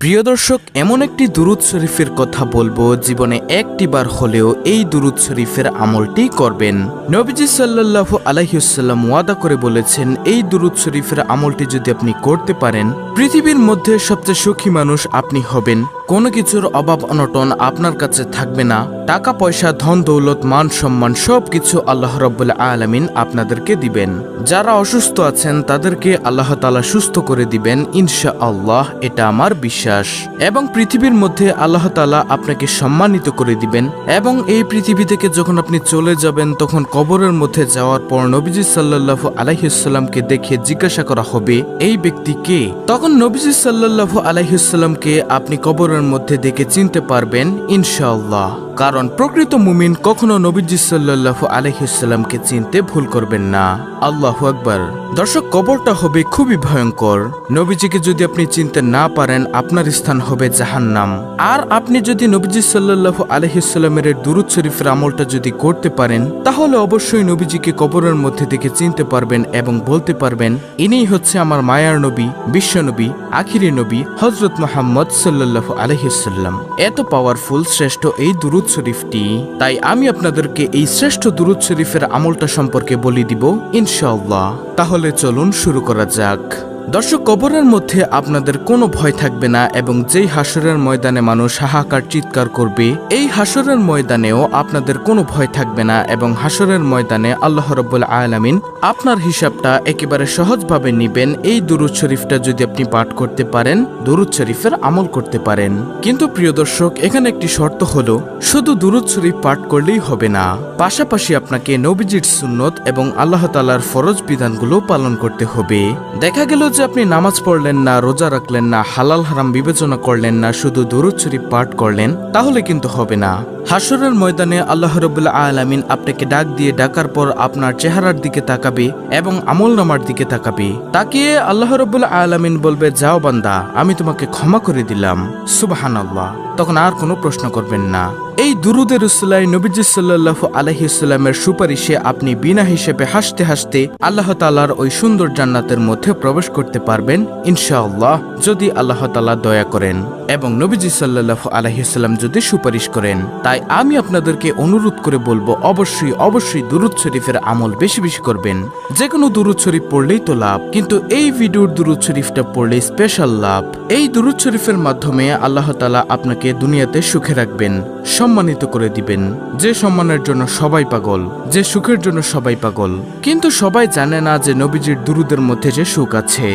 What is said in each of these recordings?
প্রিয় দর্শক, এমন একটি দুরূদ শরীফের কথা বলবো, জীবনে একটিবার হলেও এই দুরূদ শরীফের আমলটি করবেন। নবীজি সাল্লাল্লাহু আলাইহি ওয়াসাল্লাম ওয়াদা করে বলেছেন, এই দুরূদ শরীফের আমলটি যদি আপনি করতে পারেন, পৃথিবীর মধ্যে সবচেয়ে সুখী মানুষ আপনি হবেন। কোনো কিছুর অভাব অনটন আপনার কাছে থাকবে না। টাকা পয়সা, ধন দৌলত, মান সম্মান সবকিছু আল্লাহ রাব্বুল আলামিন আপনাদেরকে দিবেন। যারা অসুস্থ আছেন তাদেরকে আল্লাহ তাআলা সুস্থ করে দিবেন ইনশাআল্লাহ, এটা আমার বিশ্বাস। এবং পৃথিবীর মধ্যে আল্লাহ তাআলা আপনাকে সম্মানিত করে দিবেন। এবং এই পৃথিবী থেকে যখন আপনি চলে যাবেন, তখন কবরের মধ্যে যাওয়ার পর নবীজি সাল্লাল্লাহু আলাইহি ওয়াসাল্লামকে দেখে জিজ্ঞাসা করা হবে, এই ব্যক্তি কে? তখন নবীজি সাল্লাল্লাহু আলাইহি ওয়াসাল্লামকে আপনি কবরের মধ্যে দেখে চিনতে পারবেন ইনশাআল্লাহ। কারণ প্রকৃত মুমিন কখনো নবীজি সাল্লাল্লাহু আলাইহি ওয়াসাল্লামকে চিনতে ভুল করবেন না। আল্লাহু আকবার। দর্শক, কবরটা হবে খুবই ভয়ঙ্কর। নবীজিকে যদি আপনি চিনতে না পারেন, আপনার স্থান হবে জাহান্নাম। আর আপনি যদি নবীজি সাল্লাল্লাহু আলাইহি ওয়াসাল্লামের দুরূদ শরীফের আমলটা যদি করতে পারেন, তাহলে অবশ্যই নবীজিকে কবরের মধ্যে থেকে চিনতে পারবেন এবং বলতে পারবেন, ইনিই হচ্ছে আমার মায়ার নবী, বিশ্ব নবী, আখিরি নবী হযরত মুহাম্মদ সাল্লাল্লাহু আলাইহি ওয়াসাল্লাম। এত পাওয়ারফুল, শ্রেষ্ঠ এই দুরূদ শরীফটি। তাই আমি আপনাদেরকে এই শ্রেষ্ঠ দুরূদ শরীফের আমলটা সম্পর্কে বলে দিব ইনশাআল্লাহ। তাহলে চলুন শুরু করা যাক। দর্শক, কবরের মধ্যে আপনাদের কোনো ভয় থাকবে না, এবং যেই হাসরের ময়দানে মানুষ হাহাকার চিৎকার করবে, এই হাসরের ময়দানেও আপনাদের কোনো ভয় থাকবে না। এবং হাসরের ময়দানে আল্লাহ রাব্বুল আলামিন আপনার হিসাবটা একেবারে সহজভাবে নিবেন এই দুরূদ শরীফটা যদি আপনি পাঠ করতে পারেন, দুরূদ শরীফের আমল করতে পারেন। কিন্তু প্রিয় দর্শক, এখানে একটি শর্ত হলো, শুধু দুরূদ শরীফ পাঠ করলেই হবে না, পাশাপাশি আপনাকে নবীজির সুন্নত এবং আল্লাহ তাআলার ফরজ বিধানগুলো পালন করতে হবে। দেখা গেল যে আপনি নামাজ পড়লেন না, রোজা রাখলেন না, হালাল হারাম বিবেচনা করলেন না, শুধু দুরূদ শরীফ পাঠ করলেন, তাহলে কিন্তু হবে না। হাসরের ময়দানে আল্লাহ রাব্বুল আলামিন আপনাকে ডাক দিয়ে ডাকার পর আপনার চেহারার দিকে তাকাবে এবং আমলনামার দিকে তাকাবে। তাকিয়ে আল্লাহ রাব্বুল আলামিন বলবে, যাও বান্দা, আমি তোমাকে ক্ষমা করে দিলাম। সুবহানাল্লাহ। তখন আর কোনো প্রশ্ন করবেন না। এই দুরূদের উসিলায় নবীজি সাল্লাল্লাহু আলাইহি ওয়াসাল্লামের সুপারিশে আপনি বিনা হিসেবে হাসতে হাসতে আল্লাহ তাআলার ওই সুন্দর জান্নাতের মধ্যে প্রবেশ করতে পারবেন ইনশাআল্লাহ, যদি আল্লাহ তাআলা দয়া করেন এবং নবীজি সাল্লাল্লাহু আলাইহি ওয়াসাল্লাম যদি সুপারিশ করেন। তাই আমি আপনাদেরকে অনুরোধ করে বলবো, অবশ্যই দুরূদ শরীফের আমল বেশি বেশি করবেন। যে কোনো দুরূদ শরীফ পড়লেই তো লাভ, কিন্তু এই ভিডিওর দুরূদ শরীফটা পড়লে স্পেশাল লাভ। এই দুরূদ শরীফের মাধ্যমে আল্লাহ তাআলা আপনাকে দুনিয়াতে সুখে রাখবেন, সম্মানিত করে দিবেন। যে সম্মানের জন্য সবাই পাগল, যে সুখের জন্য সবাই পাগল, কিন্তু সবাই জানে না যে নবীজির দুরূদের মধ্যে যে সুখ আছে।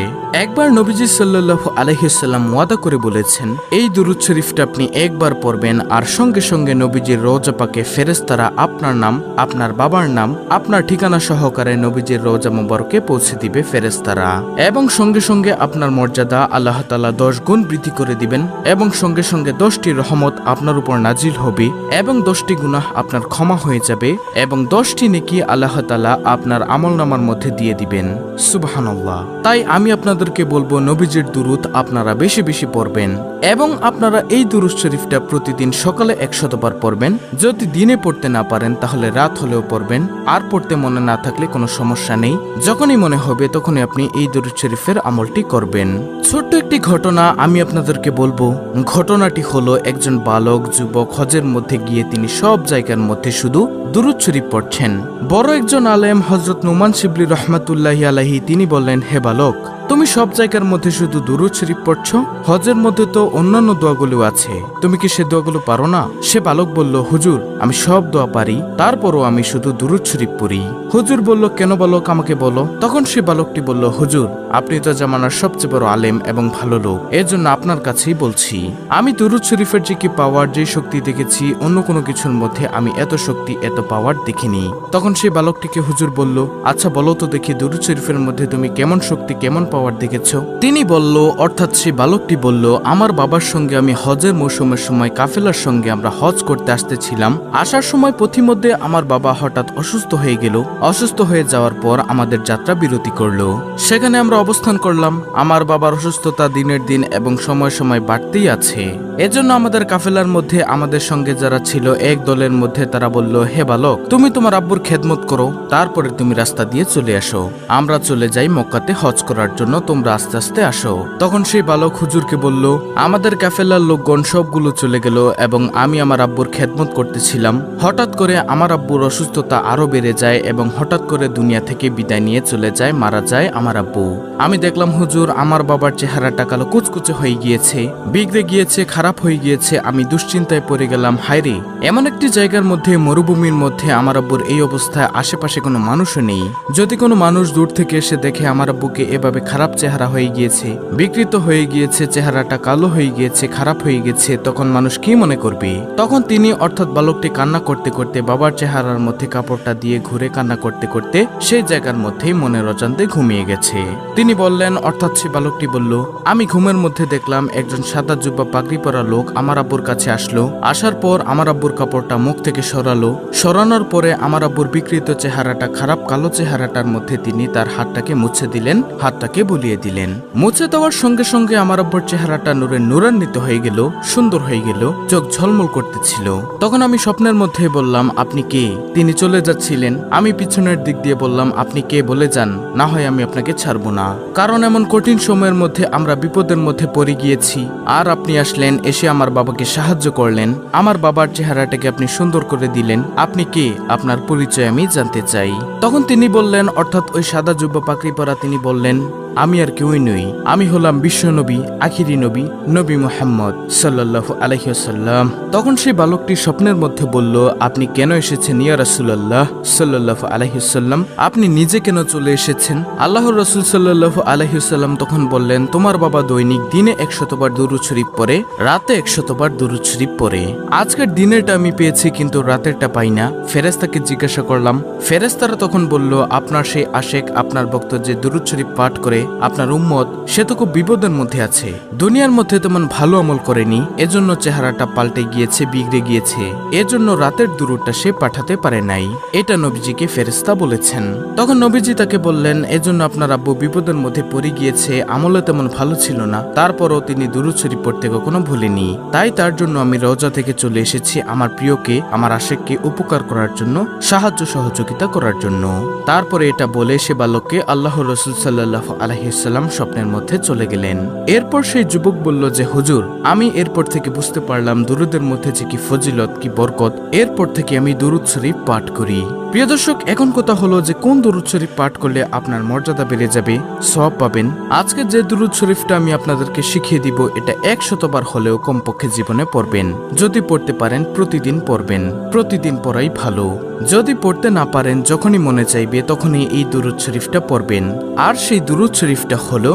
একবার নবীজি সাল্লাল্লাহু আলাইহি ওয়াসাল্লাম ওয়াদা করে বলেছেন, এই দুরূদ শরীফটা আপনি একবার পড়বেন আর সঙ্গে সঙ্গে নবীজির রওজা পাকে ফেরেশতারা আপনার নাম, আপনার বাবার নাম, আপনার ঠিকানা সহকারে নবীজির রওজা মুবারকে পৌঁছে দিবে ফেরেশতারা। এবং সঙ্গে সঙ্গে আপনার মর্যাদা আল্লাহ তাআলা 10 গুণ বৃদ্ধি করে দিবেন। এবং সঙ্গে সঙ্গে 10টি রহমত আপনার উপর নাজিল হবে এবং 10টি গুনাহ আপনার ক্ষমা হয়ে যাবে এবং 10টি নেকি আল্লাহ তাআলা আপনার আমলনামার মধ্যে দিয়ে দিবেন। সুবহানাল্লাহ। তাই আমি আপনাদেরকে বলবো, নবীজির দুরূদ আপনারা বেশি বেশি পড়বেন এবং আপনারা এই দুরূদ শরীফটা প্রতিদিন সকালে 100 বার পড়বেন। যদি দিনে পড়তে না পারেন তাহলে রাত হলেও পড়বেন। আর পড়তে মনে না থাকলে কোনো সমস্যা নেই, যখনই মনে হবে তখনই আপনি এই দুরূদ শরীফের আমলটি করবেন। ছোট্ট একটি ঘটনা আমি আপনাদেরকে বলবো। ঘটনাটি হলো, একজন বালক যুবক হজের মধ্যে গিয়ে তিনি সব জায়গার মধ্যে শুধু দুরূদ শরীফ পড়ছেন। বড় একজন আলেম হযরত নুমান শিবলি রাহমাতুল্লাহি আলাইহি তিনি বললেন, হে বালক, তুমি সব জায়গার মধ্যে শুধু দুরূদ শরীফ পড়ছো, হজের মধ্যে তো অন্যান্য দোয়াগুলো আছে, তুমি কি সে দোয়াগুলো পারো না? সে বালক বলল, হুজুর, আমি সব দোয়া পারি, তারপরও আমি শুধু দুরূদ শরীফ পড়ি। হুজুর বলল, কেন বালক, আমাকে বলো। তখন সে বালকটি বলল, হুজুর, আপনি তো জামানার সবচেয়ে বড় আলেম এবং ভালো লোক, এর জন্য আপনার কাছেই বলছি। আমি দুরূদ শরীফের যে কি পাওয়ার, যে শক্তি দেখেছি, অন্য কোনো কিছুর মধ্যে আমি এত শক্তি, এত পাওয়ার দেখিনি। তখন সেই বালকটিকে হুজুর বলল, আচ্ছা বলো তো দেখি, দুরূদ শরীফের মধ্যে তুমি কেমন শক্তি, কেমন পাওয়ার দেখেছো? তিনি বলল, অর্থাৎ সেই বালকটি বলল, আমার বাবার সঙ্গে আমি হজের মৌসুমের সময় কাফেলার সঙ্গে আমরা হজ করতে আসতেছিলাম। আসার সময় পথিমধ্যে আমার বাবা হঠাৎ অসুস্থ হয়ে গেল। অসুস্থ হয়ে যাওয়ার পর আমাদের যাত্রা বিরতি করলো। সেখানে আমরা অবস্থান করলাম। আমার বাবার অসুস্থতা দিনের দিন এবং সময় সময় বাড়তেই আছে। এজন্য আমাদের কাফেলার মধ্যে আমাদের সঙ্গে যারা ছিল এক দলের মধ্যে তারা বলল, হে বালক, তুমি তোমার আব্বুর খেদমত করো, তারপরে তুমি রাস্তা দিয়ে চলে আসো। আমরা চলে যাই মক্কাতে হজ করার জন্য, তোমরা আস্তে আস্তে আসো। তখন সেই বালক হুজুরকে বলল, আমাদের কাফেলার লোকগণ সবগুলো চলে গেল এবং আমি আমার আব্বুর খেদমত করতেছিলাম। হঠাৎ করে আমার আব্বুর অসুস্থতা আরো বেড়ে যায় এবং হঠাৎ করে দুনিয়া থেকে বিদায় নিয়ে চলে যায়, মারা যায় আমার আব্বু। আমি দেখলাম হুজুর, আমার বাবার চেহারাটা কালো কুচকুচে হয়ে গিয়েছে, বিগড়ে গিয়েছে, খারাপ হয়ে গিয়েছে। আমি দুশ্চিন্তায় পড়ে গেলাম। হায়রে, এমন একটি জায়গার মধ্যে, মরুভূমির মধ্যে আমার আব্বুর এই অবস্থায়, আশেপাশে কোনো মানুষও নেই। যদি কোনো মানুষ দূর থেকে এসে দেখে আমার আব্বুকে এভাবে খারাপ চেহারা হয়ে গিয়েছে, বিকৃত হয়ে গিয়েছে, চেহারাটা কালো হয়ে গিয়েছে, খারাপ হয়ে গেছে, তখন মানুষ কি মনে করবে? তখন তিনি অর্থাৎ বালকটি কান্না করতে করতে বাবার চেহারার মধ্যে কাপড়টা দিয়ে ঘুরে কান্না করতে করতে সেই জায়গার মধ্যেই মনের অজান্তে ঘুমিয়ে গেছে। তিনি বললেন, অর্থাৎ সে বালকটি বলল, আমি ঘুমের মধ্যে দেখলাম একজন সাদা জুব্বা পাগড়ি পরা লোক আমার আব্বুর কাছে আসলো। আসার পর আমার আব্বুর কাপড়টা মুখ থেকে সরালো। সরানোর পরে আমার আব্বুর বিকৃত চেহারাটা, খারাপ কালো চেহারাটার মধ্যে তিনি তার হাতটাকে মুছে দিলেন, হাতটাকে বুলিয়ে দিলেন। মুছে দেওয়ার সঙ্গে সঙ্গে আমার আব্বুর চেহারাটা নূরে নূরান্বিত হয়ে গেল, সুন্দর হয়ে গেল, চোখ ঝলমল করতেছিল। তখন আমি স্বপ্নের মধ্যে বললাম, আপনি কে? তিনি চলে যাচ্ছিলেন। আমি পিছনের দিক দিয়ে বললাম, আপনি কে বলে যান, না হয় আমি আপনাকে ছাড়বো না। কারণ এমন কঠিন সময়ের মধ্যে আমরা বিপদের মধ্যে পড়ে গিয়েছি, আর আপনি আসলেন, এসে আমার বাবাকে সাহায্য করলেন, আমার বাবার চেহারাটাকে আপনি সুন্দর করে দিলেন। আপনি কে? আপনার পরিচয় আমি জানতে চাই। তখন তিনি বললেন, অর্থাৎ ওই সাদা জুব্বা পাগড়ি পরা তিনি বললেন, আমি আর কেউই নই, আমি হলাম বিশ্বনবী, আখিরি নবী, নবী মুহাম্মদ সাল্লাল্লাহু আলাইহি ওয়াসাল্লাম। তখন সেই বালকটি স্বপ্নের মধ্যে বলল, আপনি কেন এসেছেন ইয়া রাসূলুল্লাহ সাল্লাল্লাহু আলাইহি ওয়াসাল্লাম? আপনি নিজে কেন চলে এসেছেন? আল্লাহর রাসূল সাল্লাল্লাহু আলাইহি ওয়াসাল্লাম তখন বললেন, তোমার বাবা দৈনিক দিনে 100 বার দুরূদ শরীফ পড়ে, রাতে 100 বার দুরূদ শরীফ পড়ে। আজকের দিনেরটা আমি পেয়েছি, কিন্তু রাতেরটা পাই না। ফেরেশতাকে জিজ্ঞাসা করলাম। ফেরেশতারা তখন বলল, আপনার সেই আশেক, আপনার ভক্ত যে দুরূদ শরীফ পাঠ করে, আপনার উম্মত, সে তো খুব বিপদের মধ্যে আছে, দুনিয়ার মধ্যে তেমন ভালো আমল করেনি, এজন্য চেহারাটা পাল্টে গিয়েছে, বিগড়ে গিয়েছে, এজন্য রাতের দুরূদটা সে পাঠাতে পারে নাই। এটা নবীজিকে ফেরেশতা বলেছেন। তখন নবীজি তাকে বললেন, এজন্য আপনার আব্বু বিপদের মধ্যে পড়ে গিয়েছে, আমলে তেমন ভালো ছিল না, তারপরও তিনি দুরূদ শরীফ পড়তে কখনো ভুলেনি। তাই তার জন্য আমি রওজা থেকে চলে এসেছি, আমার প্রিয়কে, আমার আশেককে উপকার করার জন্য, সাহায্য সহযোগিতা করার জন্য। তারপরে এটা বলে সে বালককে আল্লাহর রাসূল সাল্লাল্লাহু আলাইহি ওয়াসাল্লাম স্বপ্নের মধ্যে চলে গেলেন। এরপর সেই যুবক বলল যে, হুজুর, আমি এরপর থেকে বুঝতে পারলাম দুরুদের মধ্যে যে কি ফজিলত, কি বরকত। এরপর থেকে আমি দুরুদ শরীফ পাঠ করি। প্রিয় দর্শক, এখন কথা হলো যে কোন দুরুদ শরীফ পাঠ করলে আপনার মর্যাদা বেড়ে যাবে, সওয়াব পাবেন। আজকে যে দুরুদ শরীফটা আমি আপনাদেরকে শিখিয়ে দিব, এটা 100 বার হলেও কমপক্ষে জীবনে পড়বেন। যদি পড়তে পারেন প্রতিদিন পড়বেন, প্রতিদিন পড়াই ভালো। যদি পড়তে না পারেন, যখনই মনে চাইবে তখনই এই দুরুদ শরীফটা পড়বেন। আর সেই দুরুদ শরীফটা হলো,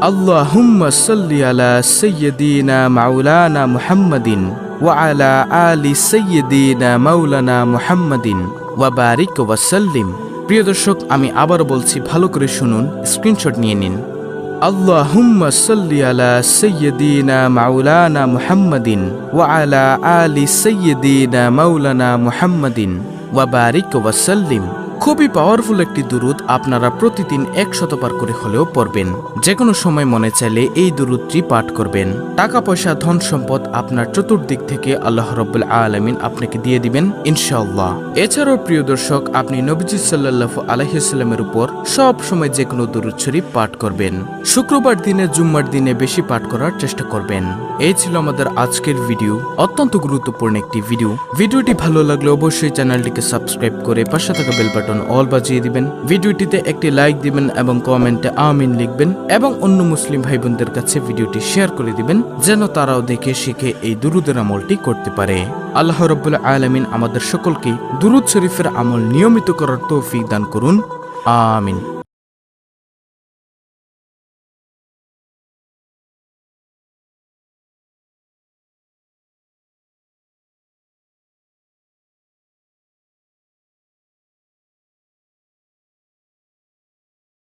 আল্লাহুম্মা সাল্লি আলা সাইয়্যিদিনা মাওলানা মুহাম্মাদিন ওয়া আলা আলি সাইয়্যিদিনা মাওলানা মুহাম্মাদিন ওয়া বারিক ওয়া সাল্লিম। প্রিয় দর্শক, আমি আবার বলছি, ভালো করে শুনুন, স্ক্রিনশট নিয়ে নিন। আল্লাহুম্মা সাল্লি আলা সাইয়্যিদিনা মাওলানা মুহাম্মাদিন ওয়া আলা আলি সাইয়্যিদিনা মাওলানা মুহাম্মাদিন ওয়া বারিক ওয়া সাল্লিম। খুবই পাওয়ারফুল একটি দুরুদ, আপনারা প্রতিদিন 100 বার করে হলেও পড়বেন। যে কোনো সময় মনে চাইলে এই দুরুদটি পাঠ করবেন। টাকা পয়সা, ধন সম্পদ আপনার চতুর্দিক থেকে আল্লাহ রাব্বুল আলামিন আপনাকে দিয়ে দিবেন ইনশাআল্লাহ। এছাড়াও প্রিয় দর্শক, আপনি নবীজি সাল্লাল্লাহু আলাইহি ওয়াসাল্লামের উপর সব সময় যে কোনো দুরুদ শরীফ পাঠ করবেন। শুক্রবার দিনে, জুম্মার দিনে বেশি পাঠ করার চেষ্টা করবেন। এই ছিল আমাদের আজকের ভিডিও, অত্যন্ত গুরুত্বপূর্ণ একটি ভিডিও। ভিডিওটি ভালো লাগলে অবশ্যই চ্যানেলটিকে সাবস্ক্রাইব করে পাশে থাকা বেল বাটন অল বাজিয়ে দিবেন। ভিডিওটিতে একটি লাইক দিবেন এবং কমেন্টে আমিন লিখবেন এবং অন্য মুসলিম ভাই বোনদের কাছে ভিডিওটি শেয়ার করে দিবেন, যেন তারাও দেখে শিখে এই দুরুদের আমলটি করতে পারে। আল্লাহ রাব্বুল আলামিন আমাদের সকলকে দুরুদ শরীফের আমল নিয়মিত করার তৌফিক দান করুন। আমিন।